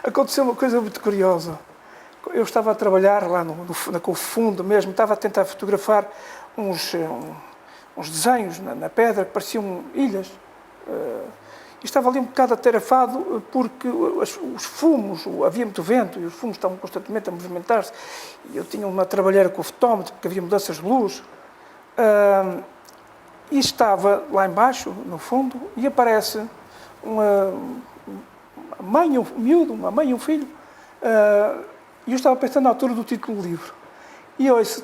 Aconteceu uma coisa muito curiosa. Eu estava a trabalhar lá com o fundo mesmo, estava a tentar fotografar uns desenhos na pedra que pareciam ilhas. E estava ali um bocado atarefado porque os fumos, havia muito vento e os fumos estavam constantemente a movimentar-se. E eu tinha uma trabalheira com o fotómetro porque havia mudanças de luz. E estava lá embaixo, no fundo, e aparece uma mãe, um miúdo, uma mãe e um filho. E eu estava pensando na altura do título do livro. E ouço,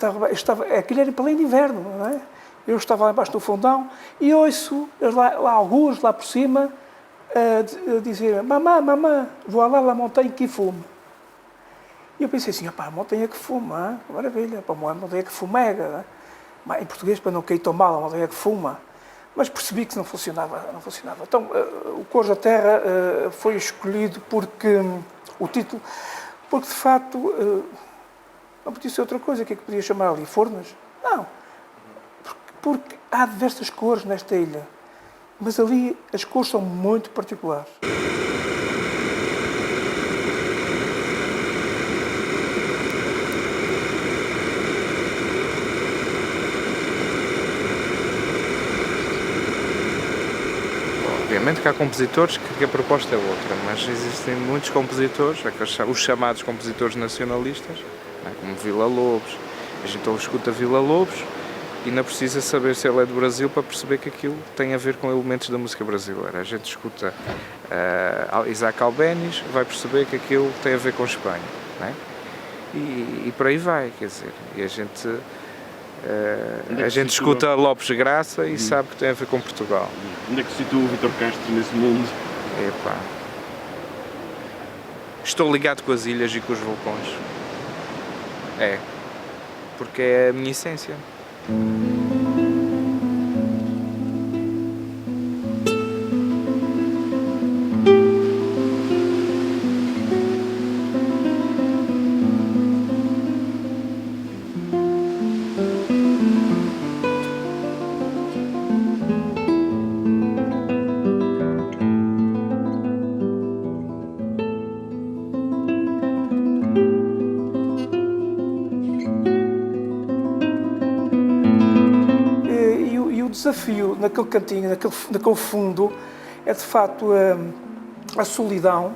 aquilo era para além de inverno, não é? Eu estava lá embaixo no fundão e ouço lá alguns, lá por cima, a dizer: mamã, mamã, vou lá na montanha que fume. E eu pensei assim: a montanha que fuma, maravilha, a montanha que fumega. Em português, para não cair tão mal, a montanha que fuma. Mas percebi que não funcionava. Então, o Cores da Terra foi escolhido porque, o título, porque de facto, não podia ser outra coisa, o que é que podia chamar ali? Fornas? Não. Porque há diversas cores nesta ilha, mas ali as cores são muito particulares. Obviamente que há compositores que a proposta é outra, mas existem muitos compositores, os chamados compositores nacionalistas, como Villa-Lobos. A gente escuta Villa-Lobos e não precisa saber se ele é do Brasil para perceber que aquilo tem a ver com elementos da música brasileira. A gente escuta Isaac Albéniz, vai perceber que aquilo tem a ver com Espanha, não é? E por aí vai, quer dizer, e a gente escuta Lopes Graça e sabe que tem a ver com Portugal. Onde é que se situa o Vítor Castro nesse mundo? Epá. Estou ligado com as ilhas e com os vulcões. Porque é a minha essência. O desafio naquele cantinho, naquele fundo, é de facto a solidão.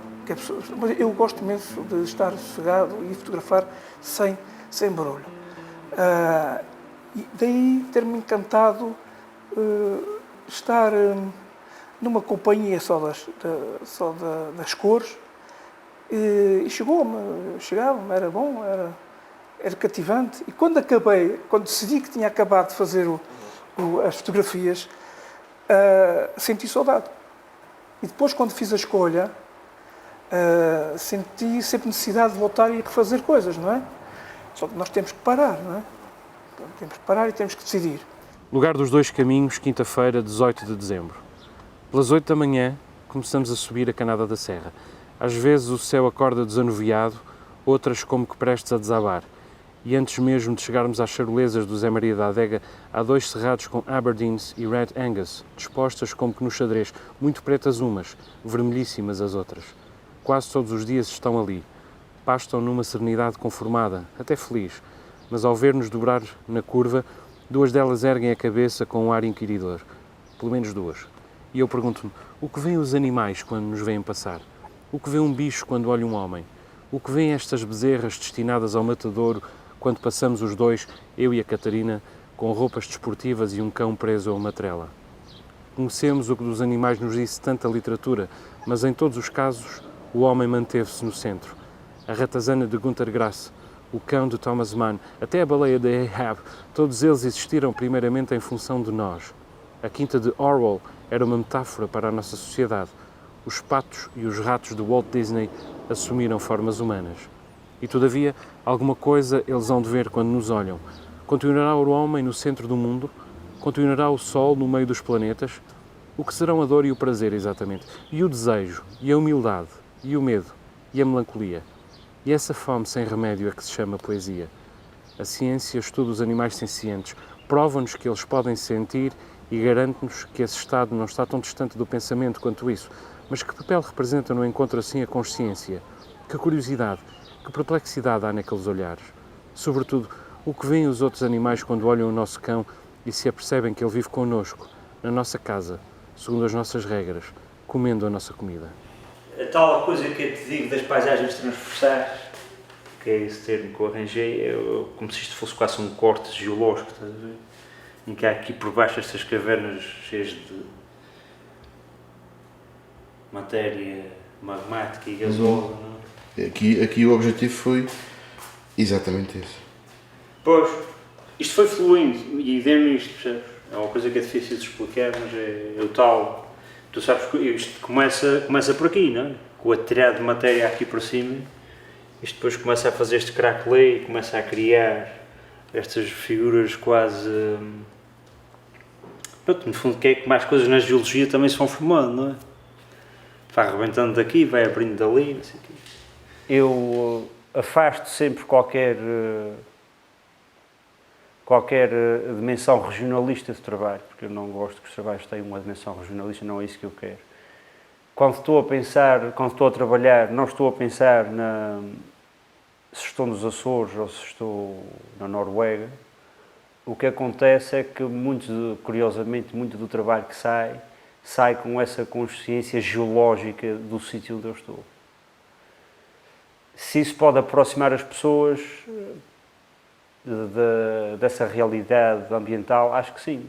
Mas eu gosto imenso de estar sossegado e fotografar sem barulho. E daí ter-me encantado estar numa companhia só das cores. E chegava-me, era bom, era cativante. E quando decidi que tinha acabado de fazer as fotografias, senti saudade. E depois, quando fiz a escolha, senti sempre necessidade de voltar e refazer coisas, não é? Só que nós temos que parar, não é? Temos que parar e temos que decidir. Lugar dos Dois Caminhos, quinta-feira, 18 de dezembro. Pelas 8 da manhã, começamos a subir a Canada da Serra. Às vezes o céu acorda desanuviado, outras como que prestes a desabar. E antes mesmo de chegarmos às charolesas do Zé Maria da Adega, há dois cerrados com Aberdeens e Red Angus, dispostas como que no xadrez, muito pretas umas, vermelhíssimas as outras. Quase todos os dias estão ali. Pastam numa serenidade conformada, até feliz, mas ao ver-nos dobrar na curva, duas delas erguem a cabeça com um ar inquiridor. Pelo menos duas. E eu pergunto-me, o que veem os animais quando nos veem passar? O que vê um bicho quando olha um homem? O que veem estas bezerras destinadas ao matadouro quando passamos os dois, eu e a Catarina, com roupas desportivas e um cão preso a uma trela? Conhecemos o que dos animais nos disse tanta literatura, mas em todos os casos o homem manteve-se no centro. A ratazana de Günter Grass, o cão de Thomas Mann, até a baleia de Ahab, todos eles existiram primeiramente em função de nós. A quinta de Orwell era uma metáfora para a nossa sociedade. Os patos e os ratos de Walt Disney assumiram formas humanas. E, todavia, alguma coisa eles hão de ver quando nos olham. Continuará o homem no centro do mundo? Continuará o sol no meio dos planetas? O que serão a dor e o prazer, exatamente? E o desejo? E a humildade? E o medo? E a melancolia? E essa fome sem remédio é que se chama poesia. A ciência estuda os animais sencientes, prova-nos que eles podem sentir e garante-nos que esse estado não está tão distante do pensamento quanto isso. Mas que papel representa no encontro assim a consciência? Que curiosidade, que perplexidade há naqueles olhares. Sobretudo, o que veem os outros animais quando olham o nosso cão e se apercebem que ele vive connosco, na nossa casa, segundo as nossas regras, comendo a nossa comida. A tal coisa que eu te digo das paisagens transversais, que é esse termo que eu arranjei, é como se isto fosse quase um corte geológico, estás a ver? Em que há aqui por baixo estas cavernas cheias de matéria magmática e gasosa, não é? Aqui o objetivo foi exatamente esse. Pois, isto foi fluindo e deu nisto, percebes? É uma coisa que é difícil de explicar, mas é o tal. Tu sabes que isto começa por aqui, não é? Com o atirado de matéria aqui por cima, isto depois começa a fazer este craquelê e começa a criar estas figuras quase. Pronto, no fundo, que é que mais coisas na geologia também se vão formando, não é? Vai arrebentando daqui, vai abrindo dali, não sei o quê. Eu afasto sempre qualquer dimensão regionalista de trabalho, porque eu não gosto que os trabalhos tenham uma dimensão regionalista, não é isso que eu quero. Quando estou a trabalhar, não estou a pensar se estou nos Açores ou se estou na Noruega. O que acontece é que, curiosamente, muito do trabalho que sai com essa consciência geológica do sítio onde eu estou. Se isso pode aproximar as pessoas dessa realidade ambiental, acho que sim,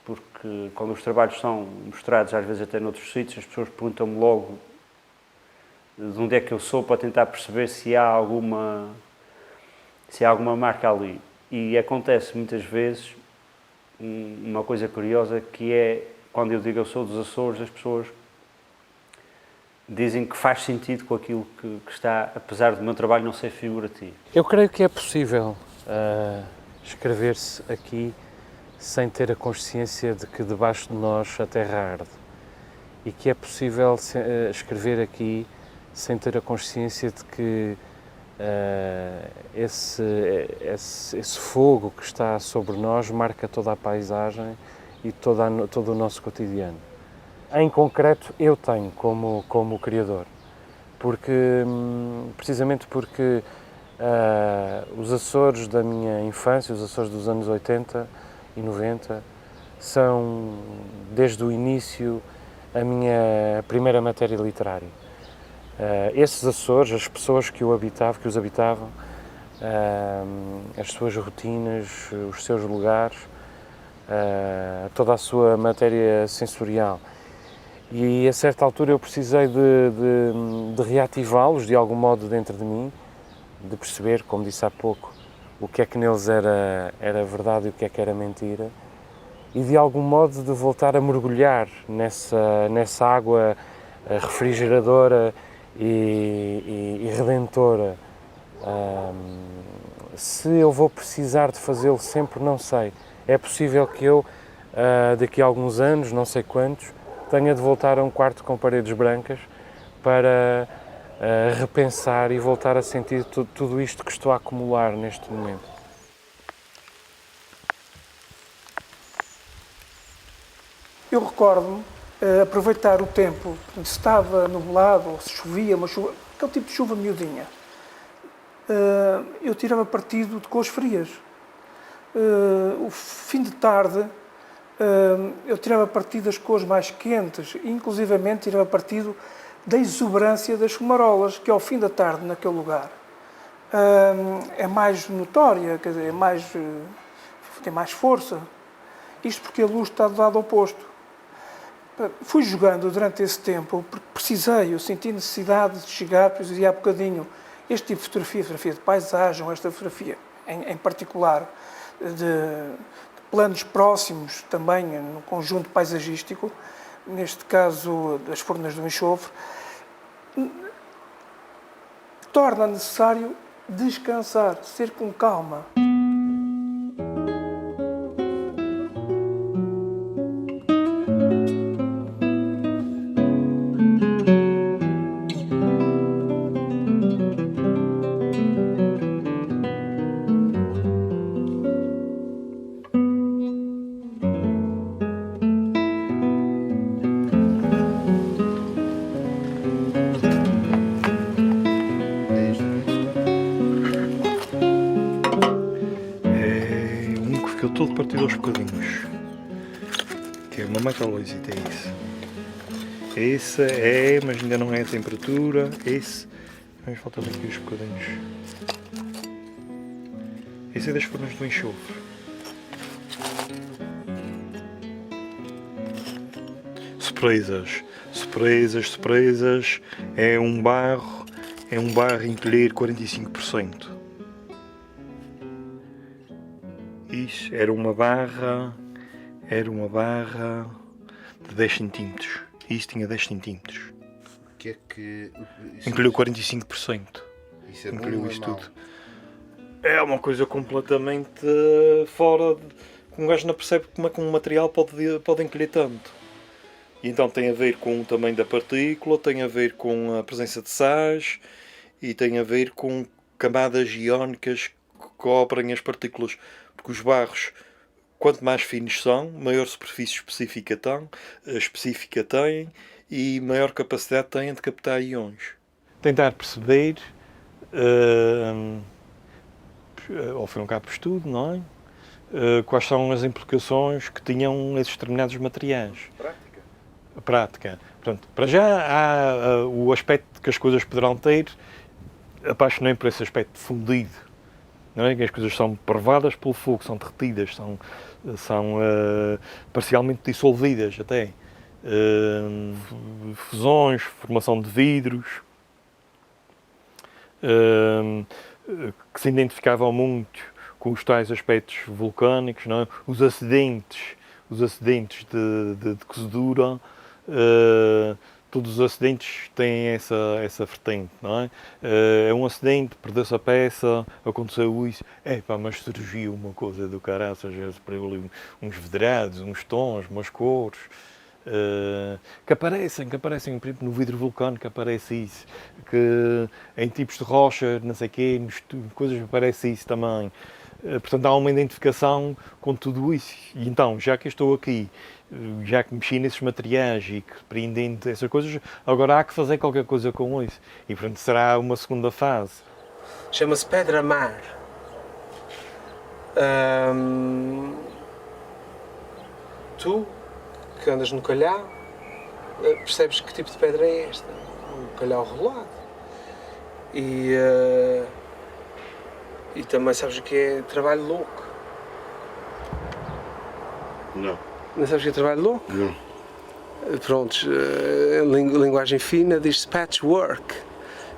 porque quando os trabalhos são mostrados, às vezes até noutros sítios, as pessoas perguntam-me logo de onde é que eu sou para tentar perceber se há alguma marca ali. E acontece muitas vezes uma coisa curiosa, que é, quando eu digo eu sou dos Açores, as pessoas dizem que faz sentido com aquilo que está, apesar do meu trabalho não ser figurativo. Eu creio que é possível escrever-se aqui sem ter a consciência de que debaixo de nós a terra arde, e que é possível escrever aqui sem ter a consciência de que esse fogo que está sobre nós marca toda a paisagem e todo o nosso cotidiano. Em concreto, eu tenho como criador, precisamente porque os Açores da minha infância, os Açores dos anos 80 e 90, são, desde o início, a minha primeira matéria literária. Esses Açores, as pessoas que os habitavam, as suas rotinas, os seus lugares, toda a sua matéria sensorial. E a certa altura eu precisei de reativá-los de algum modo dentro de mim, de perceber, como disse há pouco, o que é que neles era verdade e o que é que era mentira, e de algum modo de voltar a mergulhar nessa água refrigeradora e redentora. Se eu vou precisar de fazê-lo sempre, não sei. É possível que eu, daqui a alguns anos, não sei quantos, tenha de voltar a um quarto com paredes brancas para repensar e voltar a sentir tudo isto que estou a acumular neste momento. Eu recordo-me aproveitar o tempo, se estava nublado ou se chovia, aquele tipo de chuva miudinha. Eu tirava partido de cores frias. O fim de tarde, eu tirava partido das cores mais quentes, e inclusivamente tirava partido da exuberância das fumarolas, que ao fim da tarde, naquele lugar, é mais notória, quer dizer, tem mais força. Isto porque a luz está do lado oposto. Fui jogando durante esse tempo, porque eu senti necessidade de chegar, pois dizia há bocadinho, este tipo de fotografia de paisagem, esta fotografia em particular, de planos próximos também no conjunto paisagístico, neste caso das Furnas do Enxofre, torna necessário descansar, ser com calma. todo partido aos bocadinhos. Que é uma metalóisita, é isso. Esse é, mas ainda não é a temperatura. Esse, mas faltam aqui os bocadinhos. Esse é das formas do enxofre. Surpresas, surpresas, surpresas. É um barro a encolher 45%. Isso era uma barra de 10 cm. Isso tinha 10 cm. O que é que... Encolheu 45%. Isso é bom Encolheu ou é isso mau? tudo. É uma coisa completamente fora de... Um gajo não percebe como é que um material pode encolher tanto. E então tem a ver com o tamanho da partícula, tem a ver com a presença de sais e tem a ver com camadas iónicas que cobrem as partículas. Porque os barros, quanto mais finos são, maior superfície específica têm e maior capacidade têm de captar íons. Tentar perceber, ao fim e ao cabo do estudo, não é? Quais são as implicações que tinham esses determinados materiais. A prática. Portanto, para já há o aspecto que as coisas poderão ter, apaixonei por esse aspecto fundido, não é? Que as coisas são provadas pelo fogo, são derretidas, são parcialmente dissolvidas até. Fusões, formação de vidros, que se identificavam muito com os tais aspectos vulcânicos, não é? Os acidentes de cozedura, todos os acidentes têm essa vertente, não é? É um acidente, perdeu-se a peça, aconteceu isso, mas surgiu uma coisa do caraças, perdeu ali uns vidrados, uns tons, umas cores, que aparecem, por exemplo, no vidro vulcânico aparece isso, que em tipos de rocha, não sei o quê, coisas aparece isso também. Portanto, há uma identificação com tudo isso. E então, já que eu estou aqui, já que mexi nesses materiais e que apreendem essas coisas, agora há que fazer qualquer coisa com isso. E, portanto, será uma segunda fase. Chama-se Pedra-Mar. Tu, que andas no calhau, percebes que tipo de pedra é esta? Um calhau rolado. E também sabes o que é trabalho louco. Não. Não sabes o que é trabalho louco? Não. Prontos, em linguagem fina diz-se patchwork,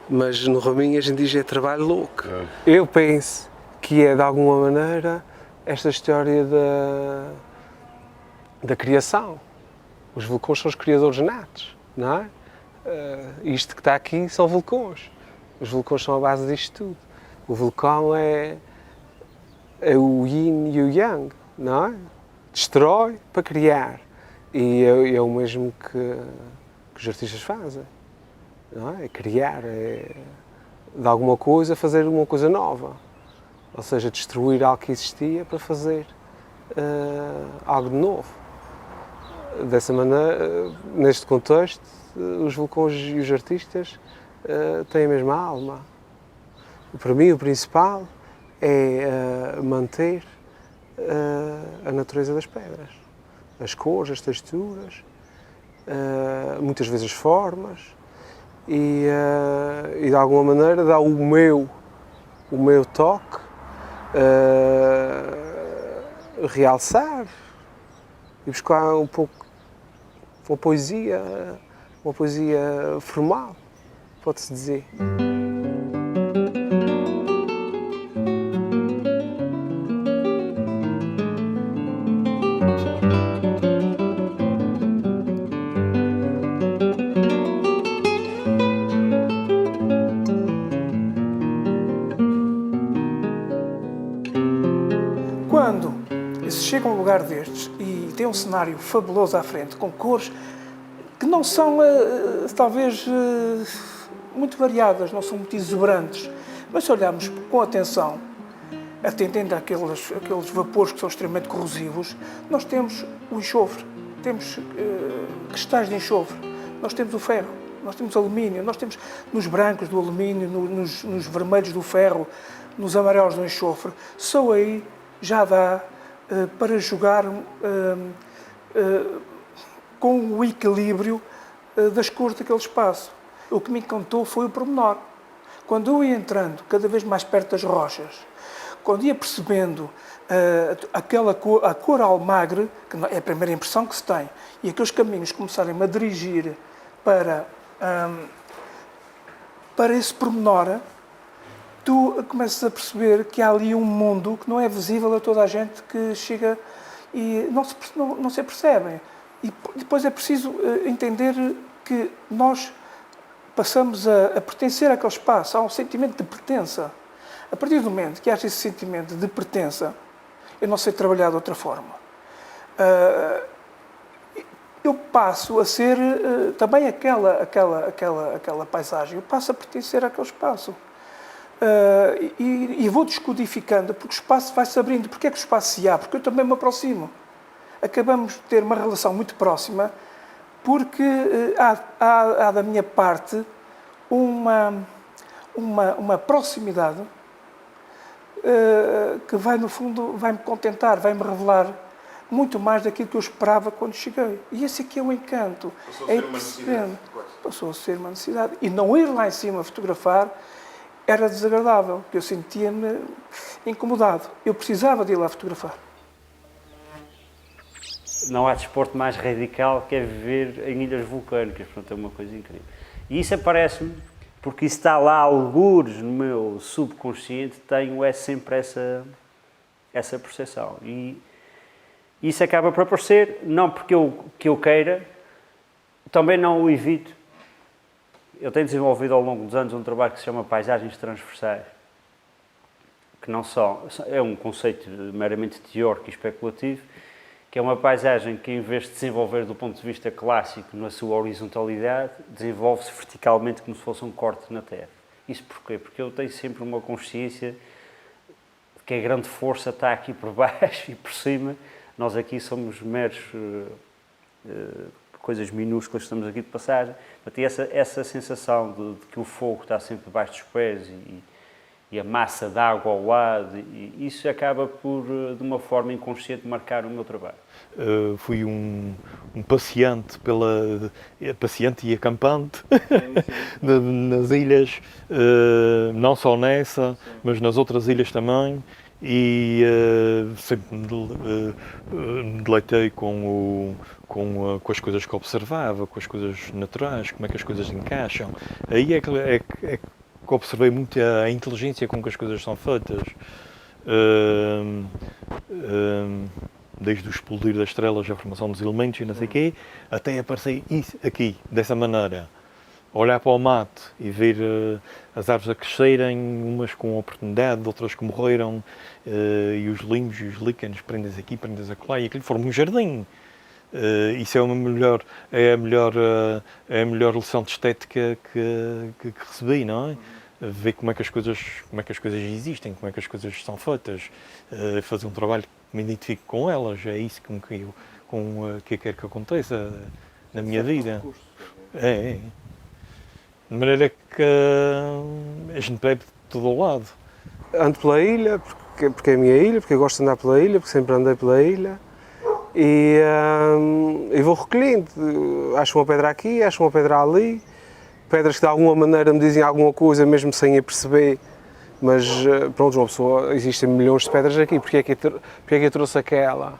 mas no Raminho a gente diz é trabalho louco. Eu penso que é de alguma maneira esta história da criação. Os vulcões são os criadores natos, não é? Isto que está aqui são vulcões. Os vulcões são a base disto tudo. O vulcão é o yin e o yang, não é? Destrói para criar. E é o mesmo que os artistas fazem, não é? É criar, é de alguma coisa fazer uma coisa nova. Ou seja, destruir algo que existia para fazer algo de novo. Dessa maneira, neste contexto, os vulcões e os artistas têm a mesma alma. Para mim, o principal é manter a natureza das pedras. As cores, as texturas, muitas vezes as formas e de alguma maneira dar o meu toque, realçar e buscar um pouco uma poesia formal, pode-se dizer. Quando se chega a um lugar destes e tem um cenário fabuloso à frente, com cores que não são, talvez, muito variadas, não são muito exuberantes, mas se olharmos com atenção, atendendo àqueles vapores que são extremamente corrosivos, nós temos o enxofre, temos cristais de enxofre, nós temos o ferro, nós temos alumínio, nós temos nos brancos do alumínio, nos vermelhos do ferro, nos amarelos do enxofre. Só aí já dá para jogar com o equilíbrio das cores daquele espaço. O que me encantou foi o pormenor. Quando eu ia entrando cada vez mais perto das rochas, quando ia percebendo a cor almagre, que é a primeira impressão que se tem, e aqueles caminhos começarem-me a dirigir para esse pormenor, tu começas a perceber que há ali um mundo que não é visível a toda a gente que chega e não se percebe. E depois é preciso entender que nós passamos a pertencer àquele espaço, há um sentimento de pertença. A partir do momento que há esse sentimento de pertença, eu não sei trabalhar de outra forma. Eu passo a ser também aquela paisagem, eu passo a pertencer àquele espaço. E vou descodificando, porque o espaço vai se abrindo. Porquê é que o espaço se abre? Porque eu também me aproximo. Acabamos de ter uma relação muito próxima, porque há da minha parte uma proximidade que vai, no fundo, vai-me contentar, vai-me revelar muito mais daquilo que eu esperava quando cheguei. E esse aqui é o encanto. Passou a ser uma necessidade. E não ir lá em cima fotografar era desagradável, porque eu sentia-me incomodado. Eu precisava de ir lá fotografar. Não há desporto mais radical que é viver em ilhas vulcânicas, portanto é uma coisa incrível. E isso aparece-me, porque isso está lá algures no meu subconsciente, tenho sempre essa percepção. E isso acaba por aparecer, não porque eu queira, também não o evito. Eu tenho desenvolvido ao longo dos anos um trabalho que se chama paisagens transversais, que não só é um conceito meramente teórico e especulativo, que é uma paisagem que, em vez de se desenvolver do ponto de vista clássico na sua horizontalidade, desenvolve-se verticalmente como se fosse um corte na terra. Isso porquê? Porque eu tenho sempre uma consciência de que a grande força está aqui por baixo e por cima. Nós aqui somos meros coisas minúsculas que estamos aqui de passagem. Mas tem essa sensação de que o fogo está sempre debaixo dos pés e a massa de água ao lado, e isso acaba por, de uma forma inconsciente, marcar o meu trabalho. Fui um passeante passeante e acampante nas ilhas, não só nessa, mas nas outras ilhas também, e sempre me deleitei com as coisas que observava, com as coisas naturais, como é que as coisas encaixam. Aí é que observei muito a inteligência com que as coisas são feitas. Desde o explodir das estrelas, a formação dos elementos e não sei o quê, até aparecer isso aqui, dessa maneira. Olhar para o mato e ver as árvores a crescerem, umas com oportunidade, outras que morreram, e os limos e os líquenes, prendas aqui, prendas acolá, e aquilo forma um jardim. Isso é a melhor lição de estética que recebi, não é? Ver como é que as coisas existem, como é que as coisas são feitas, fazer um trabalho que me identifique com elas, é isso que eu quero que aconteça na minha vida. É. De maneira que a gente bebe de todo o lado. Ando pela ilha, porque é a minha ilha, porque eu gosto de andar pela ilha, porque sempre andei pela ilha. E vou recolhendo, acho uma pedra aqui, acho uma pedra ali, pedras que de alguma maneira me dizem alguma coisa mesmo sem a perceber, mas pronto, uma pessoa, existem milhões de pedras aqui, porque é que eu trouxe aquela?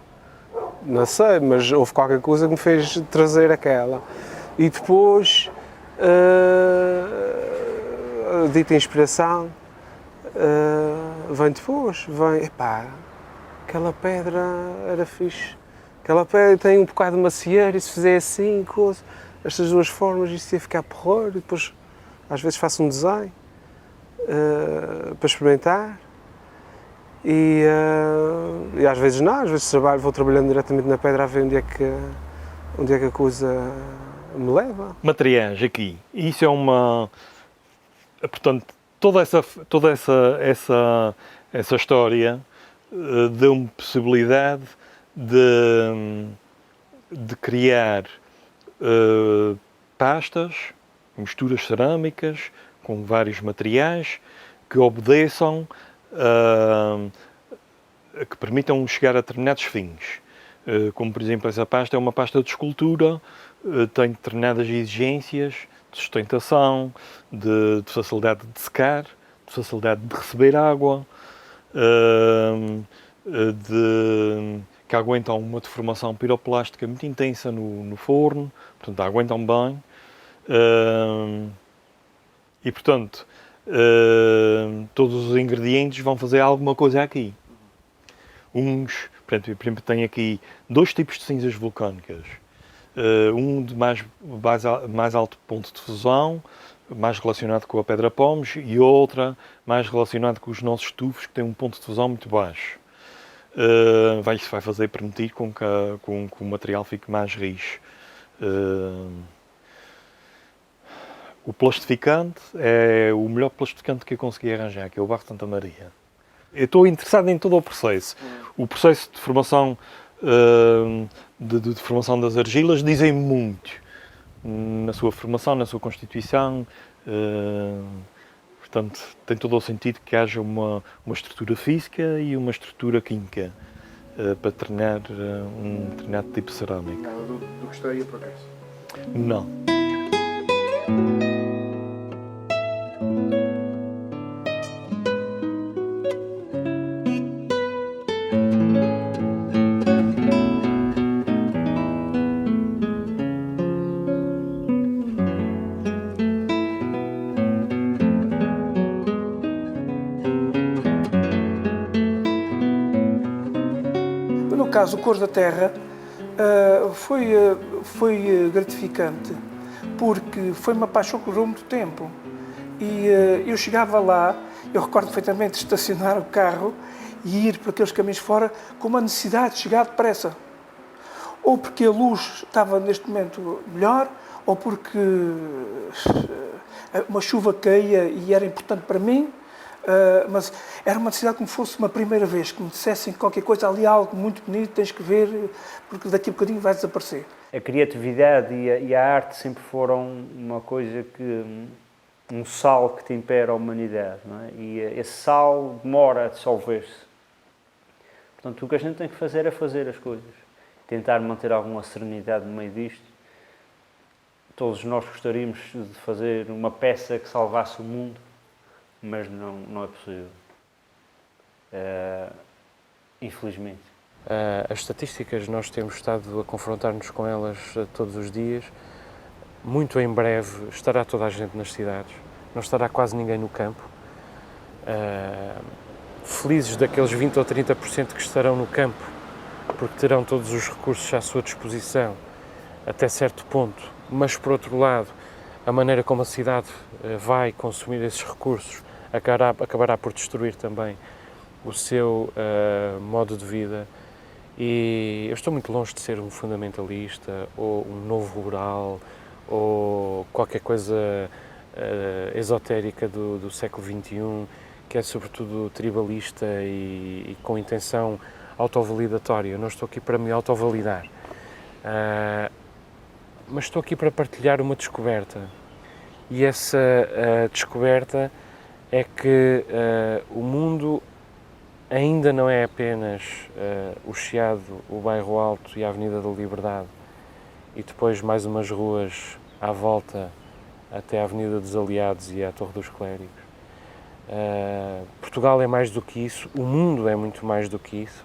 Não sei, mas houve qualquer coisa que me fez trazer aquela. E depois, a dita inspiração, vem depois, epá, aquela pedra era fixe. Aquela pedra tem um bocado de macieira, e se fizer assim, estas duas formas, isto ia ficar porreiro, e depois às vezes faço um desenho para experimentar, e às vezes não, às vezes vou trabalhando diretamente na pedra a ver onde é que a coisa me leva. Materiais aqui, isso é uma... Portanto, toda essa história deu-me possibilidade de criar pastas, misturas cerâmicas com vários materiais que obedeçam que permitam chegar a determinados fins. Como, por exemplo, essa pasta é uma pasta de escultura, tem determinadas exigências de sustentação, de facilidade de secar, de facilidade de receber água, que aguentam uma deformação piroplástica muito intensa no forno, portanto, aguentam bem. E, portanto, todos os ingredientes vão fazer alguma coisa aqui. Por exemplo, tem aqui 2 tipos de cinzas vulcânicas. Um de mais alto ponto de fusão, mais relacionado com a pedra pómez, e outra mais relacionado com os nossos tufos, que têm um ponto de fusão muito baixo. Isso vai permitir com que o material fique mais rijo. O plastificante é o melhor plastificante que eu consegui arranjar, que é o Barro de Santa Maria. Eu estou interessado em todo o processo. O processo de formação, de formação das argilas dizem muito na sua formação, na sua constituição. Portanto, tem todo o sentido que haja uma estrutura física e uma estrutura química para treinar um determinado tipo de cerâmica. Nada do que estaria por acaso? Não. No caso, o Cores da Terra foi gratificante, porque foi uma paixão que durou muito tempo. E eu chegava lá, eu recordo perfeitamente de estacionar o carro e ir por aqueles caminhos fora com uma necessidade de chegar depressa. Ou porque a luz estava neste momento melhor, ou porque uma chuva caía e era importante para mim. Mas era uma necessidade como fosse uma primeira vez, que me dissessem qualquer coisa, ali há algo muito bonito, tens que ver, porque daqui a bocadinho vai desaparecer. A criatividade e a arte sempre foram uma coisa um sal que tempera a humanidade, não é? E esse sal demora a dissolver-se. Portanto, o que a gente tem que fazer é fazer as coisas. Tentar manter alguma serenidade no meio disto. Todos nós gostaríamos de fazer uma peça que salvasse o mundo, mas não é possível. Infelizmente. As estatísticas, nós temos estado a confrontar-nos com elas todos os dias. Muito em breve estará toda a gente nas cidades, não estará quase ninguém no campo. Felizes daqueles 20 ou 30% que estarão no campo, porque terão todos os recursos à sua disposição até certo ponto, mas por outro lado, a maneira como a cidade vai consumir esses recursos acabará por destruir também o seu modo de vida. E eu estou muito longe de ser um fundamentalista ou um novo rural ou qualquer coisa esotérica do século XXI, que é sobretudo tribalista e com intenção autovalidatória. Eu não estou aqui para me autovalidar, mas estou aqui para partilhar uma descoberta. E essa descoberta é que o mundo ainda não é apenas o Chiado, o Bairro Alto e a Avenida da Liberdade e depois mais umas ruas à volta até a Avenida dos Aliados e à Torre dos Clérigos. Portugal é mais do que isso, o mundo é muito mais do que isso,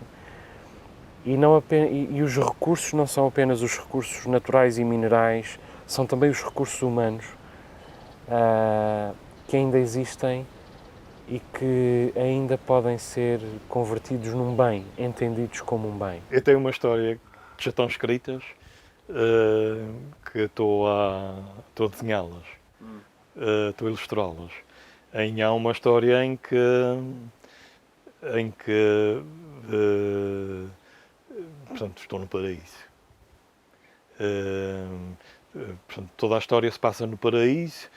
e os recursos não são apenas os recursos naturais e minerais, são também os recursos humanos que ainda existem e que ainda podem ser convertidos num bem, entendidos como um bem. Eu tenho uma história que já estão escritas, que estou a desenhá-las, estou a ilustrá-las. Há uma história em que portanto, estou no paraíso. Portanto, toda a história se passa no paraíso,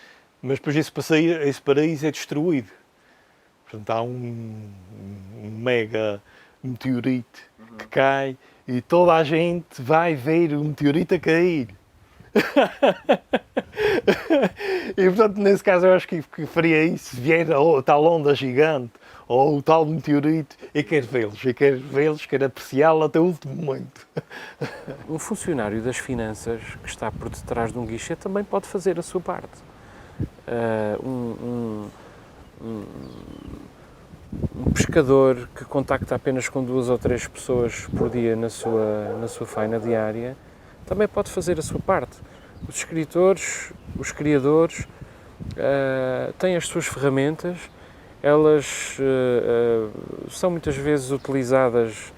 mas depois esse paraíso é destruído. Portanto, há um mega meteorito que cai e toda a gente vai ver o meteorito a cair. E portanto, nesse caso, eu acho que faria isso, se vier a tal onda gigante ou o tal meteorito, e quero vê-los, quero apreciá-lo até o último momento. Um funcionário das finanças que está por detrás de um guichê também pode fazer a sua parte. Um pescador que contacta apenas com 2 ou 3 pessoas por dia na sua faina diária também pode fazer a sua parte. Os escritores, os criadores têm as suas ferramentas, elas são muitas vezes utilizadas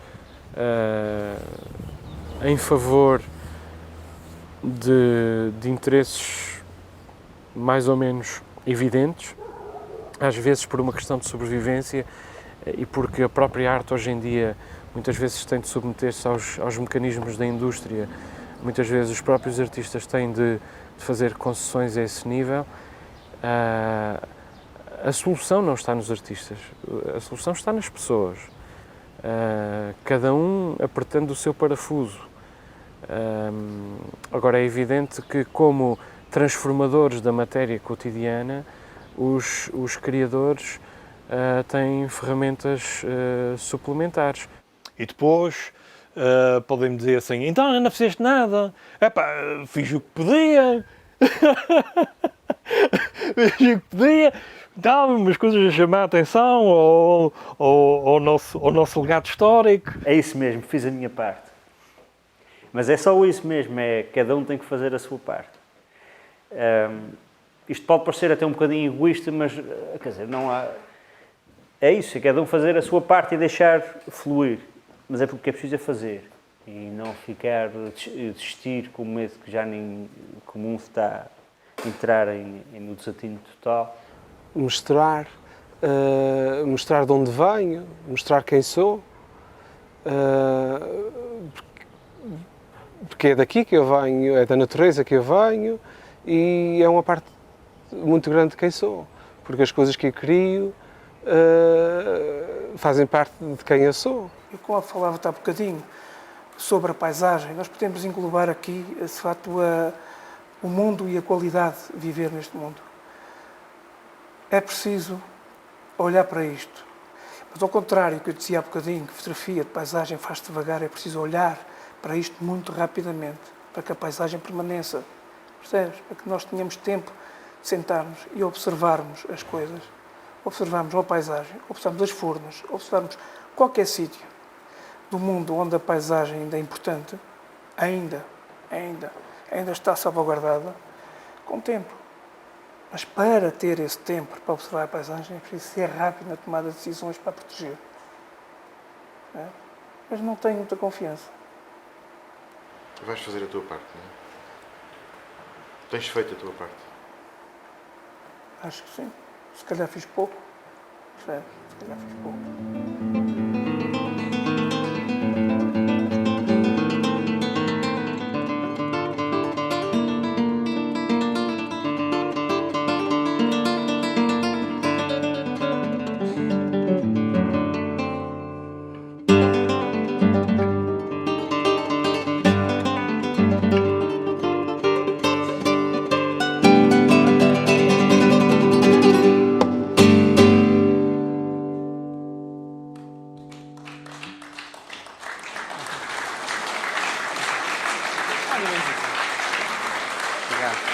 em favor de interesses mais ou menos evidentes, às vezes por uma questão de sobrevivência e porque a própria arte hoje em dia muitas vezes tem de submeter-se aos mecanismos da indústria, muitas vezes os próprios artistas têm de fazer concessões a esse nível. A solução não está nos artistas, a solução está nas pessoas, cada um apertando o seu parafuso. Agora é evidente que, como transformadores da matéria cotidiana, os criadores têm ferramentas suplementares. E depois podem-me dizer assim, então não fizeste nada, fiz o que podia, fiz o que podia, dava umas coisas a chamar a atenção ao nosso legado histórico. É isso mesmo, fiz a minha parte. Mas é só isso mesmo, cada um tem que fazer a sua parte. Isto pode parecer até um bocadinho egoísta, mas, quer dizer, não há... É isso, é cada um fazer a sua parte e deixar fluir. Mas é porque é preciso fazer. E não ficar, desistir com medo que já nem comum está a entrar no desatino total. Mostrar de onde venho, mostrar quem sou, porque é daqui que eu venho, é da natureza que eu venho e é uma parte muito grande de quem sou, porque as coisas que eu crio fazem parte de quem eu sou. E como eu falava há bocadinho sobre a paisagem, nós podemos englobar aqui, de facto, o mundo e a qualidade de viver neste mundo. É preciso olhar para isto. Mas ao contrário do que eu dizia há bocadinho, que fotografia de paisagem faz devagar, é preciso olhar para isto muito rapidamente, para que a paisagem permaneça. Percebes? Para que nós tenhamos tempo de sentarmos e observarmos as coisas. Observarmos a paisagem, observarmos as formas, observarmos qualquer sítio do mundo onde a paisagem ainda é importante, ainda está salvaguardada, com tempo. Mas para ter esse tempo para observar a paisagem é preciso ser rápido na tomada de decisões para a proteger. É? Mas não tenho muita confiança. Vais fazer a tua parte, não é? Tens feito a tua parte? Acho que sim. Se calhar fiz pouco. Se calhar fiz pouco. Obrigado.